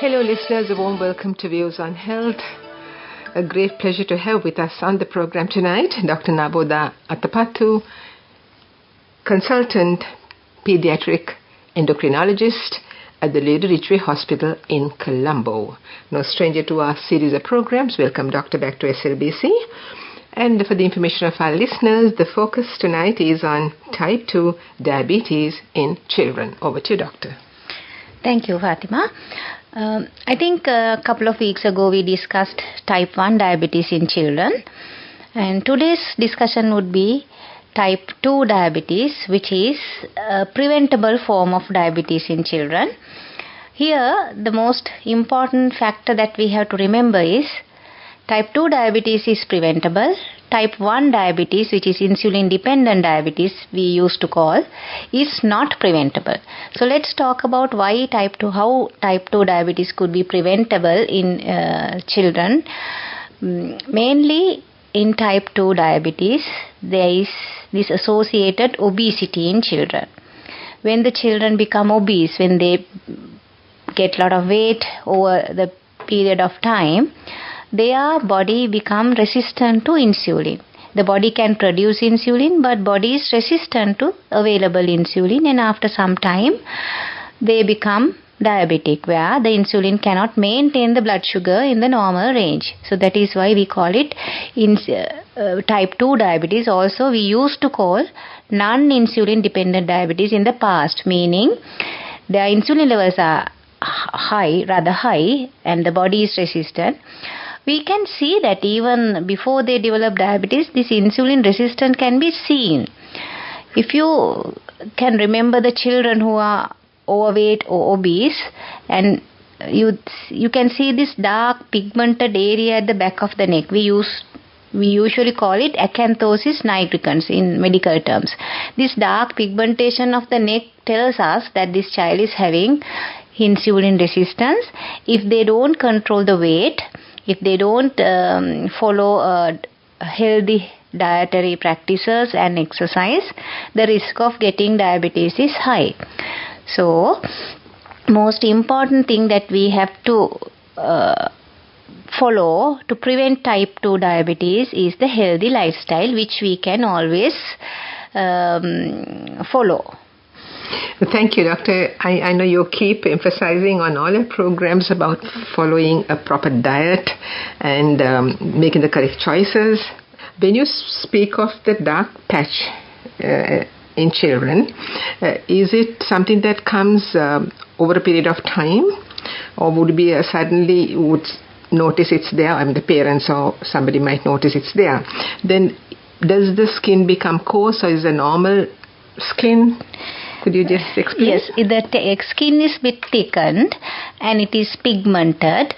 Hello listeners, a warm welcome to Views on Health. A great pleasure to have with us on the program tonight Dr. Navodha Atapattu, consultant pediatric endocrinologist at the Lady Ridgeway Hospital in Colombo. No stranger to our series of programs. Welcome, Doctor, back to SLBC. And for the information of our listeners, the focus tonight is on type 2 diabetes in children. Over to you, Doctor. Thank you, Fatima. I think a couple of weeks ago we discussed type 1 diabetes in children, and today's discussion would be type 2 diabetes, which is a preventable form of diabetes in children. Here, the most important factor that we have to remember is type 2 diabetes is preventable. Type 1 diabetes, which is insulin-dependent diabetes, we used to call, is not preventable. So let's talk about how type 2 diabetes could be preventable in children. Mainly in type 2 diabetes, there is this associated obesity in children. When the children become obese, when they get a lot of weight over the period of time, their body become resistant to insulin. The body can produce insulin, but body is resistant to available insulin, and after some time they become diabetic, where the insulin cannot maintain the blood sugar in the normal range. So that is why we call it type 2 diabetes. Also we used to call non-insulin dependent diabetes in the past, meaning their insulin levels are rather high, and the body is resistant. We can see that even before they develop diabetes, this insulin resistance can be seen. If you can remember the children who are overweight or obese, and you can see this dark pigmented area at the back of the neck. We usually call it acanthosis nigricans in medical terms. This dark pigmentation of the neck tells us that this child is having insulin resistance. If they don't control the weight, if they don't follow healthy dietary practices and exercise, the risk of getting diabetes is high. So, most important thing that we have to follow to prevent type 2 diabetes is the healthy lifestyle, which we can always follow. Thank you, Doctor. I know you keep emphasizing on all your programs about following a proper diet and making the correct choices. When you speak of the dark patch in children, is it something that comes over a period of time, or would it be suddenly would notice it's there? I mean, the parents or somebody might notice it's there. Then does the skin become coarse, or is it normal skin? Could you just explain? Yes, the skin is a bit thickened and it is pigmented.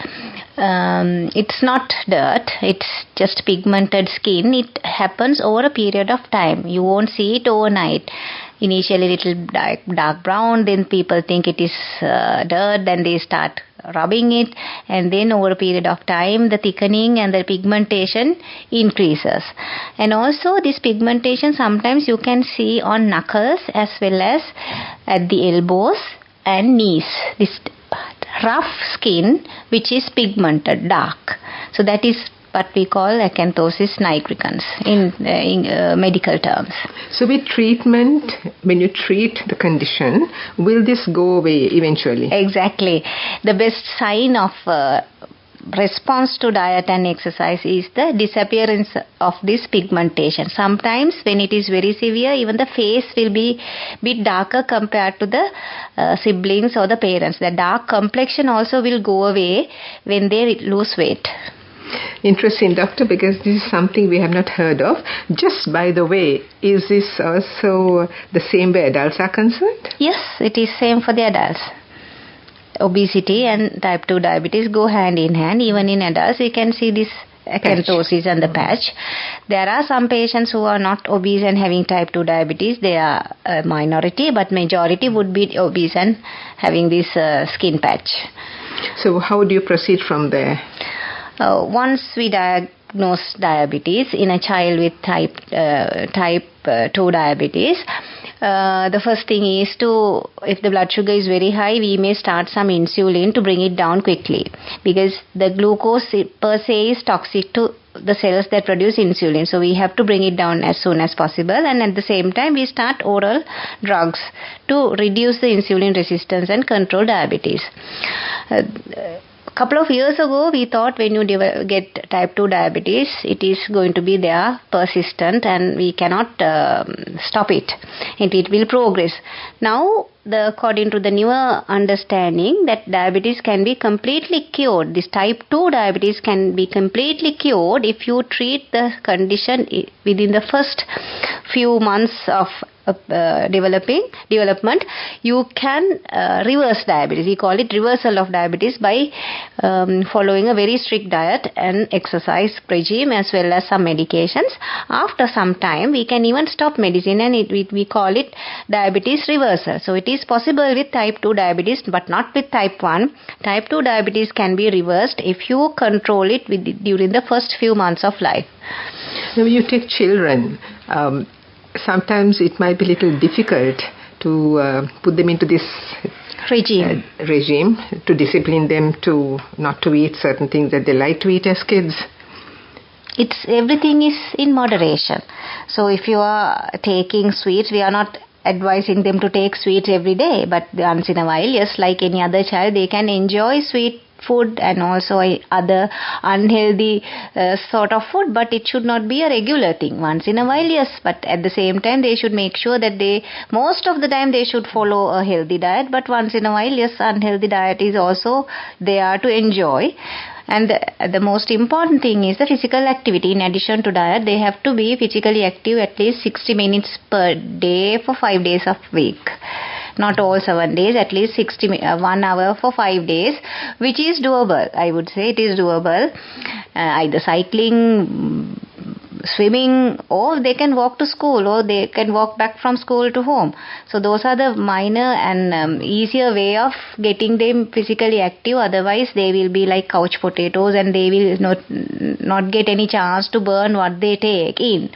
It's not dirt, it's just pigmented skin. It happens over a period of time. You won't see it overnight. Initially little dark brown, then people think it is dirt, then they start rubbing it, and then over a period of time the thickening and the pigmentation increases. And also this pigmentation sometimes you can see on knuckles as well as at the elbows and knees. This rough skin which is pigmented, dark. So that is what we call acanthosis nigricans in medical terms. So with treatment, when you treat the condition, will this go away eventually? Exactly. The best sign of response to diet and exercise is the disappearance of this pigmentation. Sometimes when it is very severe, even the face will be a bit darker compared to the siblings or the parents. The dark complexion also will go away when they lose weight. Interesting, Doctor, because this is something we have not heard of. Just by the way, is this also the same way adults are concerned? Yes, it is same for the adults. Obesity and type 2 diabetes go hand in hand. Even in adults, we can see this acanthosis and the patch. There are some patients who are not obese and having type 2 diabetes. They are a minority, but majority would be obese and having this skin patch. So how do you proceed from there? Once we diagnose diabetes in a child with type 2 diabetes, the first thing is if the blood sugar is very high, we may start some insulin to bring it down quickly, because the glucose per se is toxic to the cells that produce insulin. So we have to bring it down as soon as possible, and at the same time we start oral drugs to reduce the insulin resistance and control diabetes. Couple of years ago, we thought when you get type 2 diabetes, it is going to be there, persistent, and we cannot stop it. It will progress. Now, according to the newer understanding, that diabetes can be completely cured. This type 2 diabetes can be completely cured if you treat the condition within the first few months of development. You can reverse diabetes. We call it reversal of diabetes by following a very strict diet and exercise regime, as well as some medications. After some time, we can even stop medicine, and we call it diabetes reversal. So it is possible with type 2 diabetes, but not with type 1. Type 2 diabetes can be reversed if you control it during the first few months of life. Now, when you take children, sometimes it might be a little difficult to put them into this regime to discipline them to not to eat certain things that they like to eat as kids. Everything is in moderation. So if you are taking sweets, we are not advising them to take sweets every day, but once in a while, yes, like any other child, they can enjoy sweet food and also other unhealthy sort of food, but it should not be a regular thing. Once in a while, yes, but at the same time they should make sure that most of the time they should follow a healthy diet, but once in a while, yes, unhealthy diet is also there to enjoy. And the most important thing is the physical activity. In addition to diet, they have to be physically active at least 60 minutes per day for 5 days of week. Not all 7 days, at least 1 hour for 5 days, which is doable. I would say it is doable. Either cycling, swimming, or they can walk to school, or they can walk back from school to home. So those are the minor and easier way of getting them physically active. Otherwise they will be like couch potatoes, and they will not get any chance to burn what they take in.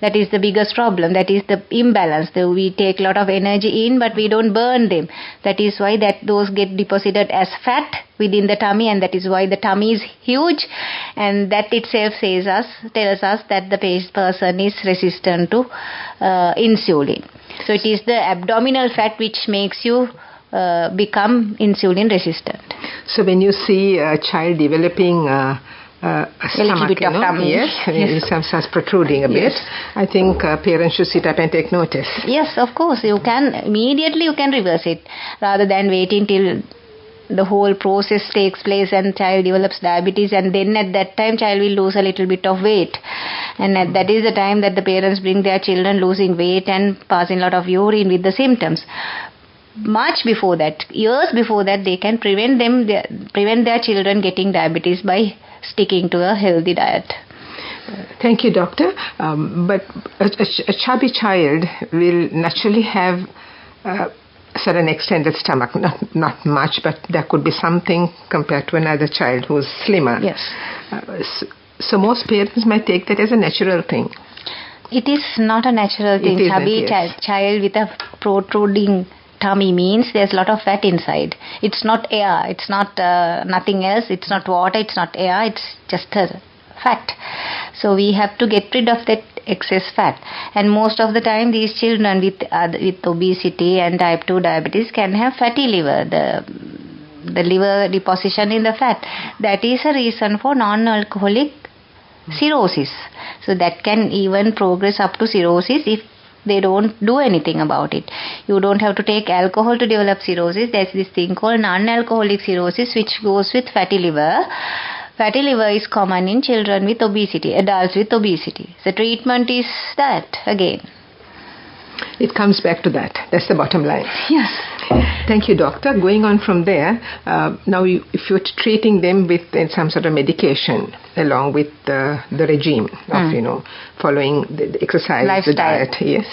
That is the biggest problem. That is the imbalance. We take a lot of energy in, but we don't burn them. That is why those get deposited as fat within the tummy, and that is why the tummy is huge, and that itself tells us that the person is resistant to insulin. So it is the abdominal fat which makes you become insulin resistant. So when you see a child developing a stomach, tummy, yes. Some starts protruding a bit, I think parents should sit up and take notice. Yes, of course. You can reverse it, rather than waiting till the whole process takes place and child develops diabetes, and then at that time child will lose a little bit of weight, and that is the time that the parents bring their children losing weight and passing a lot of urine with the symptoms. Much before that, years before that, they can prevent their children getting diabetes by sticking to a healthy diet. Thank you, doctor. But a chubby child will naturally have certain extended stomach, not much, but there could be something compared to another child who's slimmer. Yes. So most parents might take that as a natural thing. It is not a natural thing. Chubby child with a protruding tummy means there's a lot of fat inside. It's not air. It's not nothing else. It's not water. It's not air. It's just a fat. So we have to get rid of that excess fat. And most of the time these children with obesity and type 2 diabetes can have fatty liver. The liver deposition in the fat. That is a reason for non-alcoholic cirrhosis. So that can even progress up to cirrhosis if they don't do anything about it. You don't have to take alcohol to develop cirrhosis. There's this thing called non-alcoholic cirrhosis, which goes with fatty liver. Fatty liver is common in children with obesity, adults with obesity. The treatment is that again. It comes back to that. That's the bottom line. Yes. Thank you, doctor. Going on from there, now if you're treating them with some sort of medication along with the regime of, following the exercise, lifestyle. The diet, yes.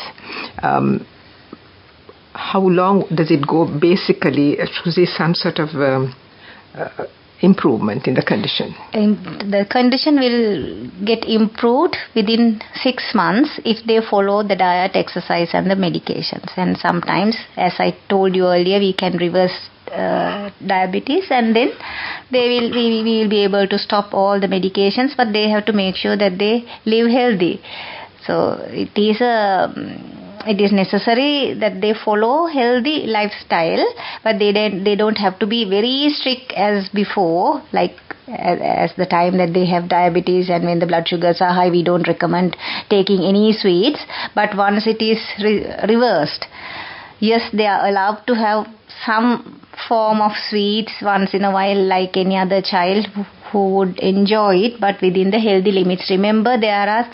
How long does it go basically to see some sort of improvement in the condition? The condition will get improved within 6 months if they follow the diet, exercise and the medications. And sometimes, as I told you earlier, we can reverse diabetes, and then we will be able to stop all the medications, but they have to make sure that they live healthy. So it is necessary that they follow healthy lifestyle, but they don't have to be very strict as before, like as the time that they have diabetes, and when the blood sugars are high, we don't recommend taking any sweets. But once it is reversed, yes, they are allowed to have some form of sweets once in a while, like any other child who would enjoy it, but within the healthy limits. Remember, there are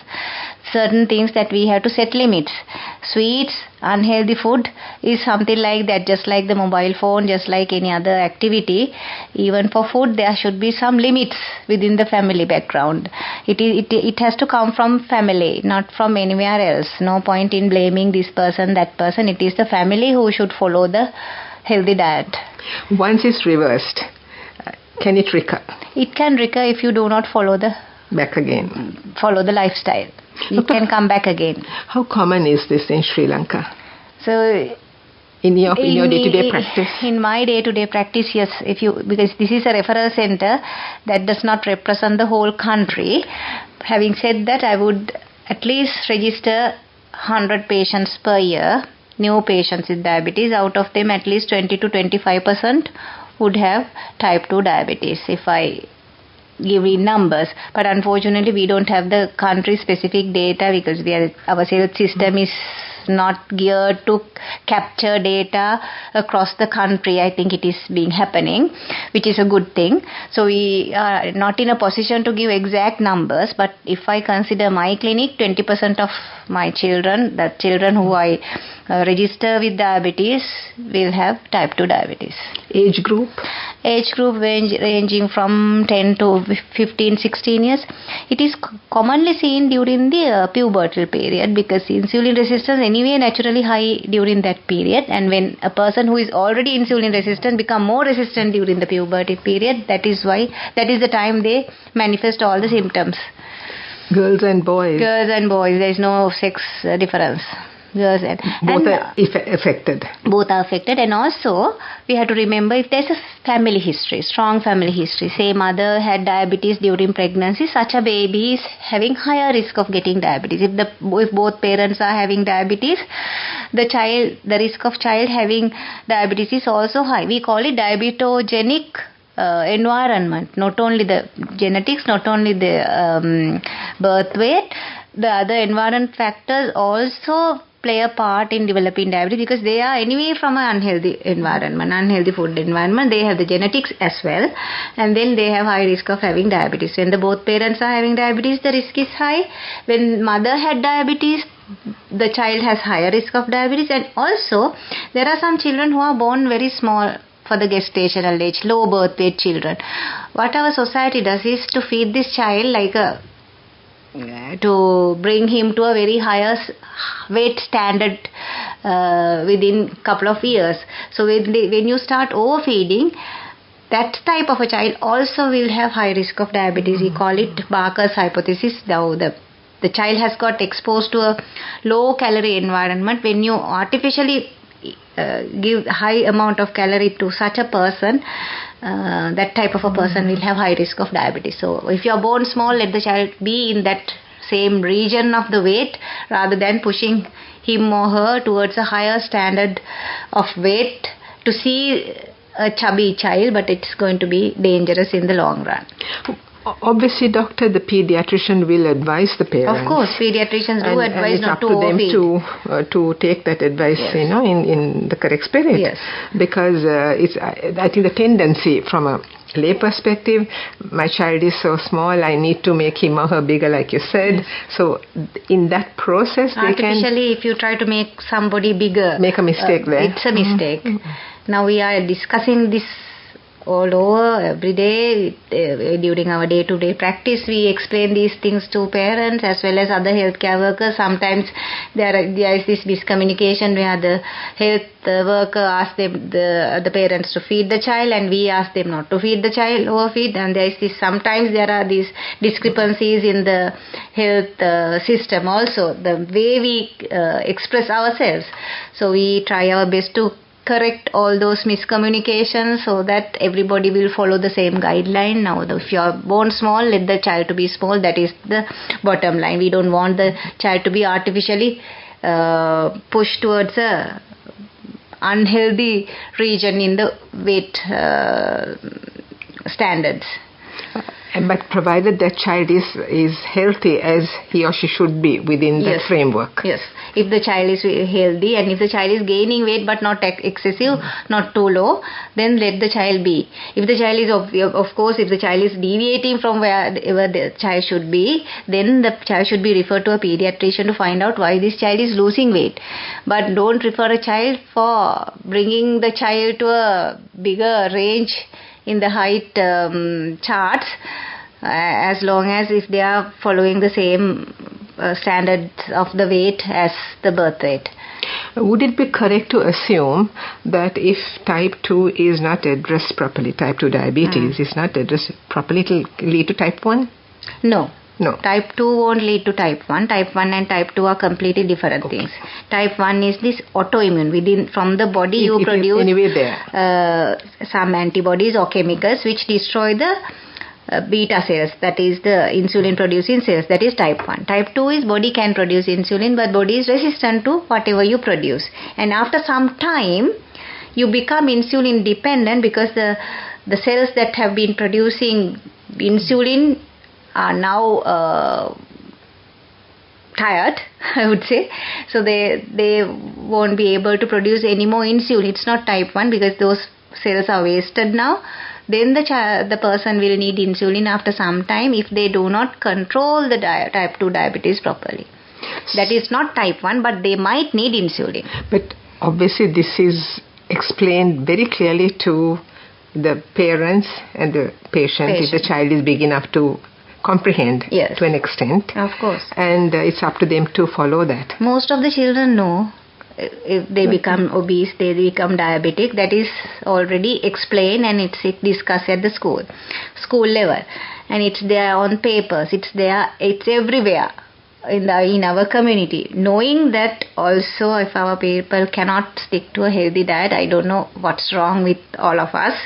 certain things that we have to set limits. Sweets, unhealthy food is something like that, just like the mobile phone, just like any other activity. Even for food, there should be some limits within the family background. It has to come from family, not from anywhere else. No point in blaming this person, that person. It is the family who should follow the healthy diet. Once it's reversed, can it recur? It can recur if you do not follow the lifestyle. It can come back again. How common is this in Sri Lanka? So, in your day-to-day practice? In my day-to-day practice, yes. Because this is a referral center that does not represent the whole country. Having said that, I would at least register 100 patients per year, new patients with diabetes. Out of them, at least 20 to 25% would have type 2 diabetes, if I give in numbers. But unfortunately, we don't have the country-specific data because our health system is not geared to capture data across the country. I think it is happening, which is a good thing. So we are not in a position to give exact numbers, but if I consider my clinic, 20% of my children, the children who I register with diabetes, will have type 2 diabetes. Age group? Age group ranging from 10 to 15, 16 years. It is commonly seen during the pubertal period, because insulin resistance anyway naturally high during that period, and when a person who is already insulin resistant become more resistant during the puberty period, that is the time they manifest all the symptoms. Girls and boys? Girls and boys. There is no sex difference. Both are affected. Both are affected, and also we have to remember, if there's a family history, strong family history, say mother had diabetes during pregnancy, such a baby is having higher risk of getting diabetes. If both parents are having diabetes, the risk of child having diabetes is also high. We call it diabetogenic environment. Not only the genetics, not only the birth weight, the other environment factors also play a part in developing diabetes, because they are anyway from an unhealthy environment, unhealthy food environment. They have the genetics as well, and then they have high risk of having diabetes. When both parents are having diabetes, the risk is high. When mother had diabetes, the child has higher risk of diabetes. And also there are some children who are born very small for the gestational age, low birth weight children. What our society does is to feed this child to bring him to a very higher weight standard within couple of years. So when you start overfeeding, that type of a child also will have high risk of diabetes. We call it Barker's hypothesis. Now the child has got exposed to a low calorie environment. When you artificially give high amount of calorie to such a person, that type of a person will have high risk of diabetes. So if you are born small, let the child be in that same region of the weight, rather than pushing him or her towards a higher standard of weight to see a chubby child, but it's going to be dangerous in the long run. Obviously, doctor, the pediatrician will advise the parents. Of course, pediatricians do advise not to overfeed. It's up to them to take that advice, yes, in the correct spirit. Yes. Because I think the tendency from a lay perspective, my child is so small, I need to make him or her bigger, like you said. Yes. So in that process, artificially, if you try to make somebody bigger, make a mistake there. It's a mistake. Mm-hmm. Now we are discussing this all over every day. During our day-to-day practice, we explain these things to parents as well as other healthcare workers. Sometimes there is this miscommunication where the health worker asks the parents to feed the child, and we ask them not to feed the child, overfeed. And sometimes there are these discrepancies in the health system also, the way we express ourselves. So we try our best to correct all those miscommunications so that everybody will follow the same guideline. Now, if you are born small, let the child to be small. That is the bottom line. We don't want the child to be artificially pushed towards a unhealthy region in the weight standards. But provided that child is healthy as he or she should be within that framework. Yes. If the child is healthy and if the child is gaining weight but not excessive, not too low, then let the child be. If the child is, of course, if the child is deviating from wherever the child should be, then the child should be referred to a pediatrician to find out why this child is losing weight. But don't refer a child for bringing the child to a bigger range in the height charts, as long as if they are following the same standards of the weight as the birth weight. Would it be correct to assume that if type 2 is not addressed properly, type 2 diabetes is not addressed properly, it will lead to type 1? No. Type 2 won't lead to type 1. Type 1 and type 2 are completely different things. Type 1 is this autoimmune. From the body you produce some antibodies or chemicals which destroy the beta cells, that is the insulin producing cells. That is type 1. Type 2 is body can produce insulin, but body is resistant to whatever you produce. And after some time, you become insulin dependent because the cells that have been producing insulin are now tired, I would say. So they won't be able to produce any more insulin. It's not type 1 because those cells are wasted now. Then the person will need insulin after some time if they do not control the type 2 diabetes properly. That is not type 1, but they might need insulin. But obviously this is explained very clearly to the parents and the patient. If the child is big enough to comprehend to an extent. Of course. And it's up to them to follow that. Most of the children know if they become obese, they become diabetic. That is already explained and it's discussed at the school level. And it's there on papers. It's there. It's everywhere in our community. Knowing that also, if our people cannot stick to a healthy diet, I don't know what's wrong with all of us.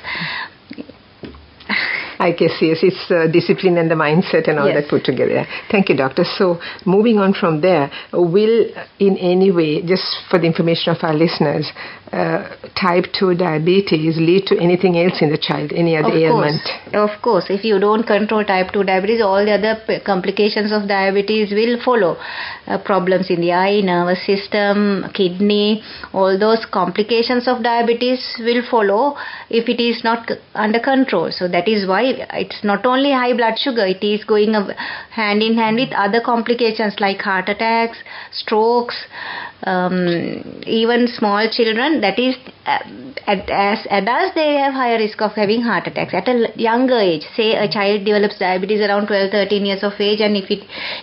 I guess, yes, it's discipline and the mindset and all that put together. Thank you, doctor. So, moving on from there, will in any way, just for the information of our listeners, type 2 diabetes lead to anything else in the child, any other ailment? Of course. If you don't control type 2 diabetes, all the other complications of diabetes will follow. Problems in the eye, nervous system, kidney, all those complications of diabetes will follow if it is not under control. So that is why it's not only high blood sugar, it is going hand in hand with other complications like heart attacks, strokes, even small children. That is, as adults, they have higher risk of having heart attacks at a younger age. Say a child develops diabetes around 12-13 years of age, and if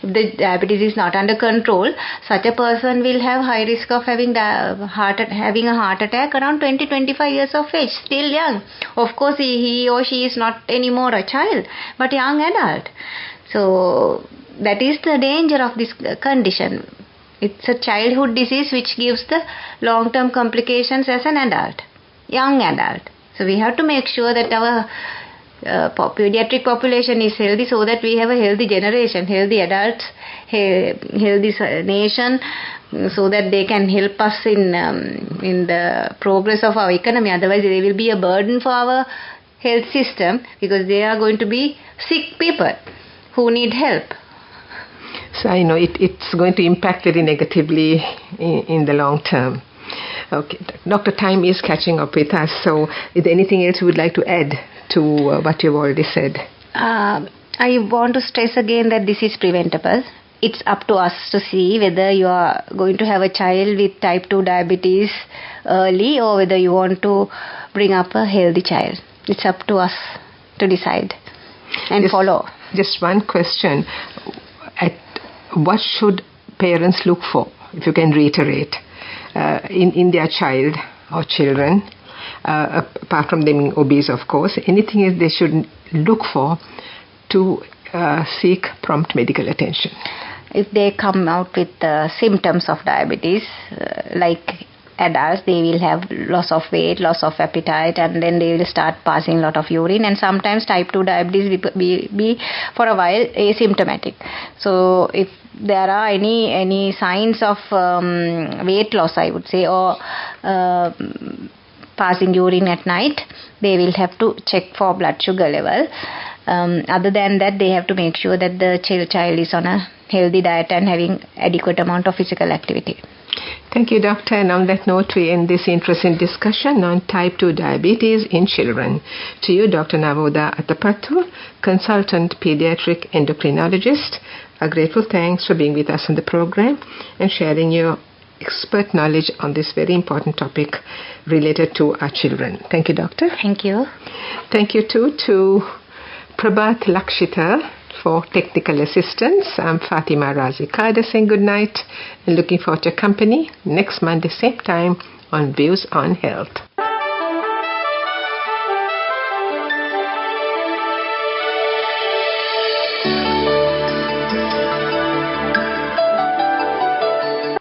the diabetes is not under control, such a person will have high risk of having a heart attack around 20-25 years of age, still young. Of course, he or she is not anymore a child, but a young adult. So that is the danger of this condition. It's a childhood disease which gives the long-term complications as an adult, young adult. So we have to make sure that our pediatric population is healthy so that we have a healthy generation, healthy adults, healthy nation, so that they can help us in the progress of our economy. Otherwise, they will be a burden for our health system because they are going to be sick people who need help. So I know it's going to impact very negatively in the long term. Okay, Doctor, time is catching up with us. So is there anything else you would like to add to what you've already said? I want to stress again that this is preventable. It's up to us to see whether you are going to have a child with type 2 diabetes early or whether you want to bring up a healthy child. It's up to us to decide and follow. Just one question. What should parents look for, if you can reiterate, in their child or children, apart from them being obese, of course? Anything else they should look for to seek prompt medical attention? If they come out with symptoms of diabetes, like adults, they will have loss of weight, loss of appetite, and then they will start passing a lot of urine, and sometimes type 2 diabetes will be for a while asymptomatic. So if there are any signs of weight loss, I would say, or passing urine at night, they will have to check for blood sugar level. Other than that, they have to make sure that the child is on a healthy diet and having adequate amount of physical activity. Thank you, Doctor. And on that note, we end this interesting discussion on type 2 diabetes in children. To you, Dr. Navodha Atapattu, consultant pediatric endocrinologist, a grateful thanks for being with us on the program and sharing your expert knowledge on this very important topic related to our children. Thank you, Doctor. Thank you. Thank you, too, to Prabhat Lakshita for technical assistance. I'm Fatima Razikada saying good night and looking forward to your company next Monday, same time on Views on Health.